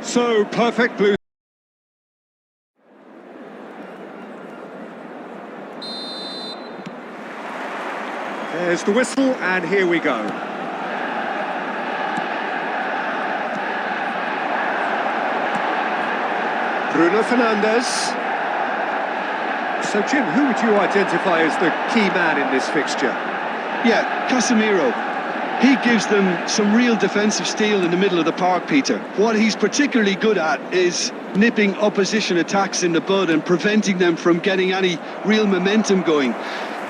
So, perfect blue. There's the whistle, and here we go. Bruno Fernandes. So, Jim, who would you identify as the key man in this fixture? Yeah, Casemiro. He gives them some real defensive steel in the middle of the park, Peter. What he's particularly good at is nipping opposition attacks in the bud and preventing them from getting any real momentum going.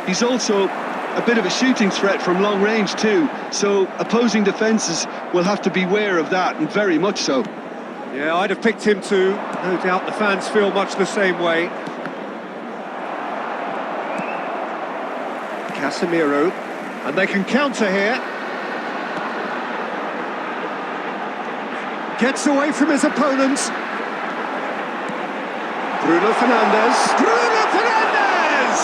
He's also a bit of a shooting threat from long range too, so opposing defences will have to beware of that, and very much so. Yeah, I'd have picked him too. No doubt the fans feel much the same way. Casemiro, and they can counter here. Gets away from his opponents. Bruno Fernandes. Bruno Fernandes!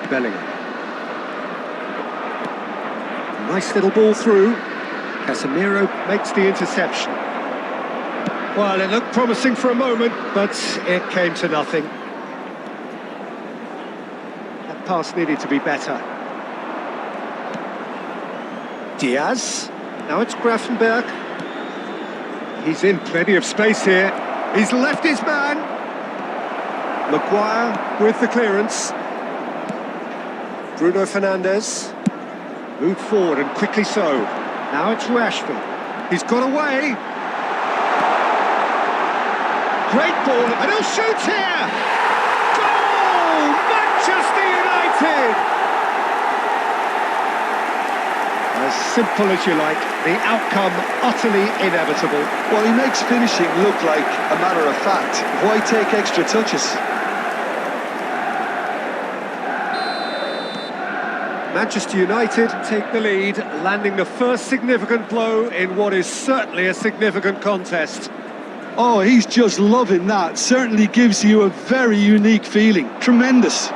Bellingham. Nice little ball through. Casemiro makes the interception. Well, it looked promising for a moment, but it came to nothing. That pass needed to be better. Diaz. Now it's Grafenberg. He's in plenty of space here. He's left his man. Maguire with the clearance. Bruno Fernandes. Moved forward and quickly so. Now it's Rashford. He's got away. Great ball, and he'll shoot here! Goal! Manchester United! As simple as you like, the outcome utterly inevitable. Well, he makes finishing look like a matter of fact. Why take extra touches? Manchester United take the lead, landing the first significant blow in what is certainly a significant contest. Oh, he's just loving that. Certainly gives you a very unique feeling. Tremendous.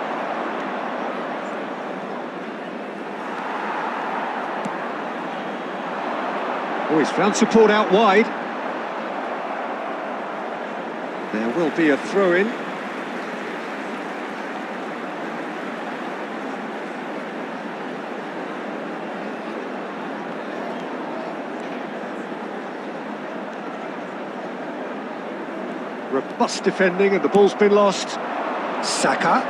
Oh, he's found support out wide. There will be a throw-in. Robust defending, and the ball's been lost. Saka.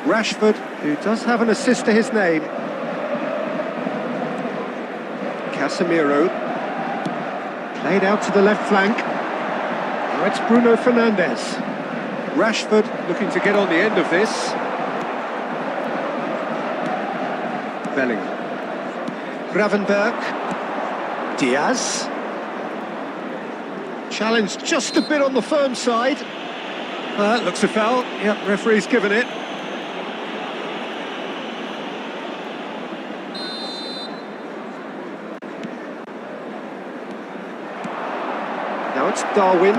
Rashford, who does have an assist to his name. Casemiro. Played out to the left flank. Now it's Bruno Fernandes. Rashford looking to get on the end of this. Bellingham. Gravenberg. Diaz. Challenged just a bit on the firm side. Looks a foul. Yep, referee's given it. Now it's Darwin.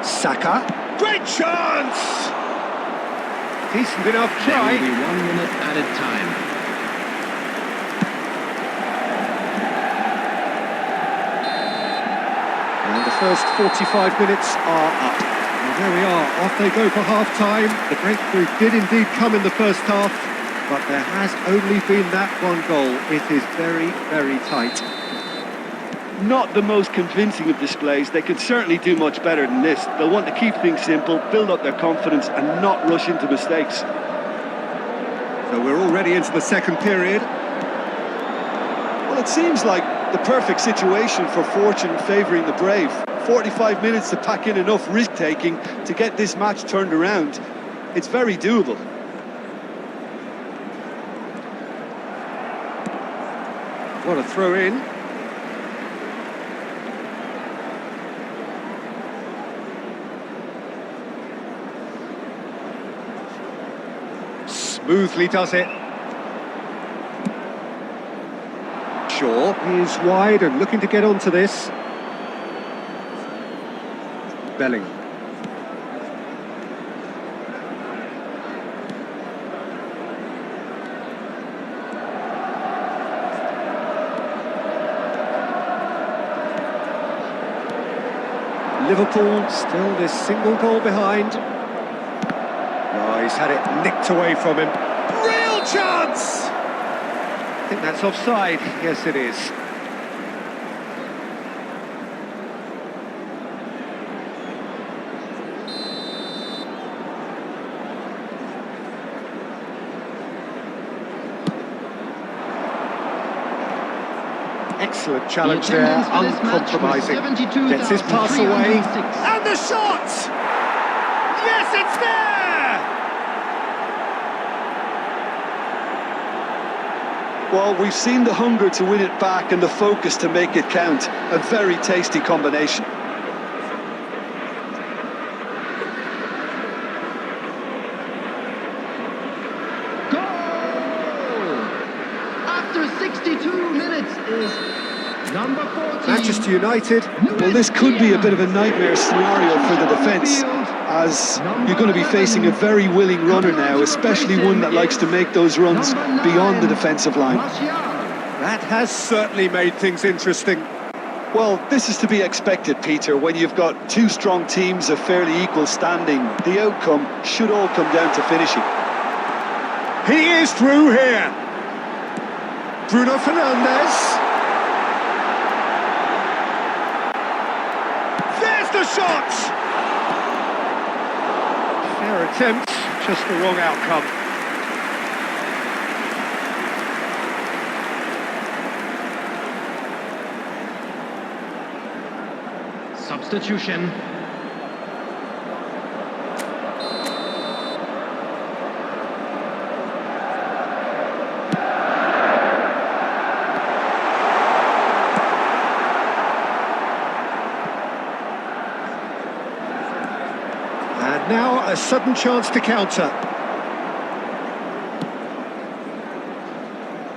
Saka. Great chance! Decent enough try. There will be 1 minute added time. And the first 45 minutes are up. And there we are, off they go for half-time. The breakthrough did indeed come in the first half. but there has only been that one goal. It is very, very tight. Not the most convincing of displays. They could certainly do much better than this. They'll want to keep things simple, build up their confidence and not rush into mistakes. So we're already into the second period. Well, it seems like the perfect situation for fortune favouring the brave. 45 minutes to pack in enough risk-taking to get this match turned around. It's very doable. What a throw in. Smoothly does it. Shaw is wide and looking to get onto this. Belling. Liverpool still this single goal behind. Oh, he's had it nicked away from him. Real chance! I think that's offside. Yes, it is. Excellent challenge there, uncompromising. Gets his pass away. And the shot! Yes, it's there! Well, we've seen the hunger to win it back and the focus to make it count. A very tasty combination. Goal! After 62 minutes is number 14. Manchester United. Well, this could be a bit of a nightmare scenario for the defence, as you're going to be facing a very willing runner now, especially one that likes to make those runs beyond the defensive line. That has certainly made things interesting. Well, this is to be expected, Peter. When you've got two strong teams of fairly equal standing, the outcome should all come down to finishing. He is through here. Bruno Fernandes. There's the shot! Fair attempt, just the wrong outcome. Substitution. And now a sudden chance to counter.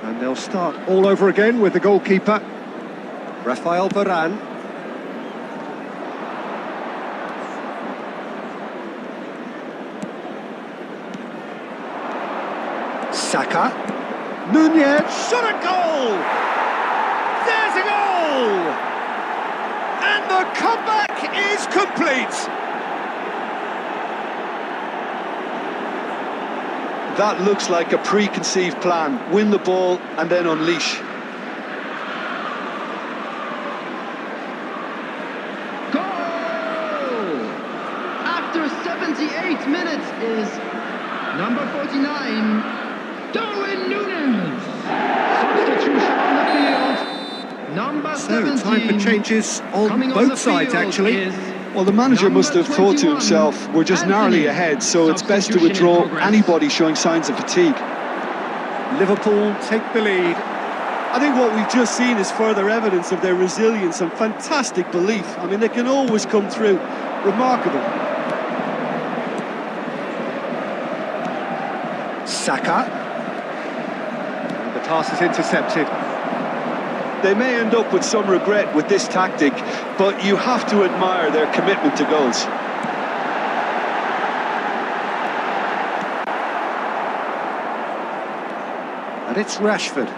And they'll start all over again with the goalkeeper, Rafael Varane. Saka. Nunez. Shot a goal! There's a goal! And the comeback is complete! That looks like a preconceived plan. Win the ball and then unleash. Goal! After 78 minutes is number 49, Darwin Núñez. Substitution on the field. Number So, 17. time for changes on Coming both the sides, field actually. is Well, the manager number must have thought to 21, himself, we're just narrowly Anthony. ahead, so it's best to Substitution in withdraw progress. anybody showing signs of fatigue. Liverpool take the lead. I think what we've just seen is further evidence of their resilience and fantastic belief. I mean, they can always come through. Remarkable. Saka. And the pass is intercepted. They may end up with some regret with this tactic, but you have to admire their commitment to goals. And it's Rashford.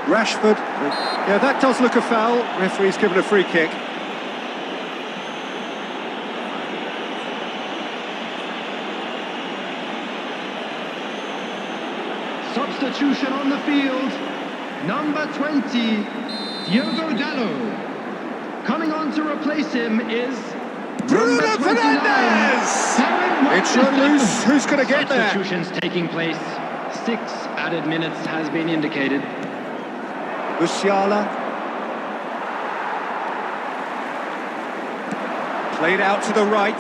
Rashford. Yeah, that does look a foul. Referee's given a free kick. Substitution on the field. Number 20, Diogo Dallo. Coming on to replace him is Bruno number 29, Fernandes! Darren It's run loose. Who's going to get there? Substitutions taking place. 6 added minutes has been indicated. Musiala. Played out to the right.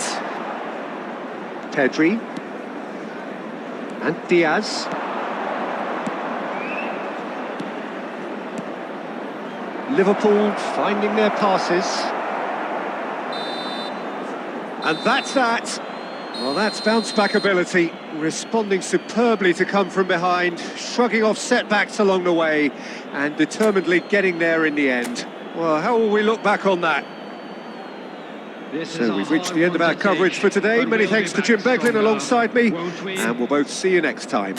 Pedri. And Diaz. Liverpool finding their passes. And that's that. Well, that's bounce-back ability, responding superbly to come from behind, shrugging off setbacks along the way, and determinedly getting there in the end. Well, how will we look back on that? So we've reached the end of our coverage for today. Many thanks to Jim Beglin alongside me, and we'll both see you next time.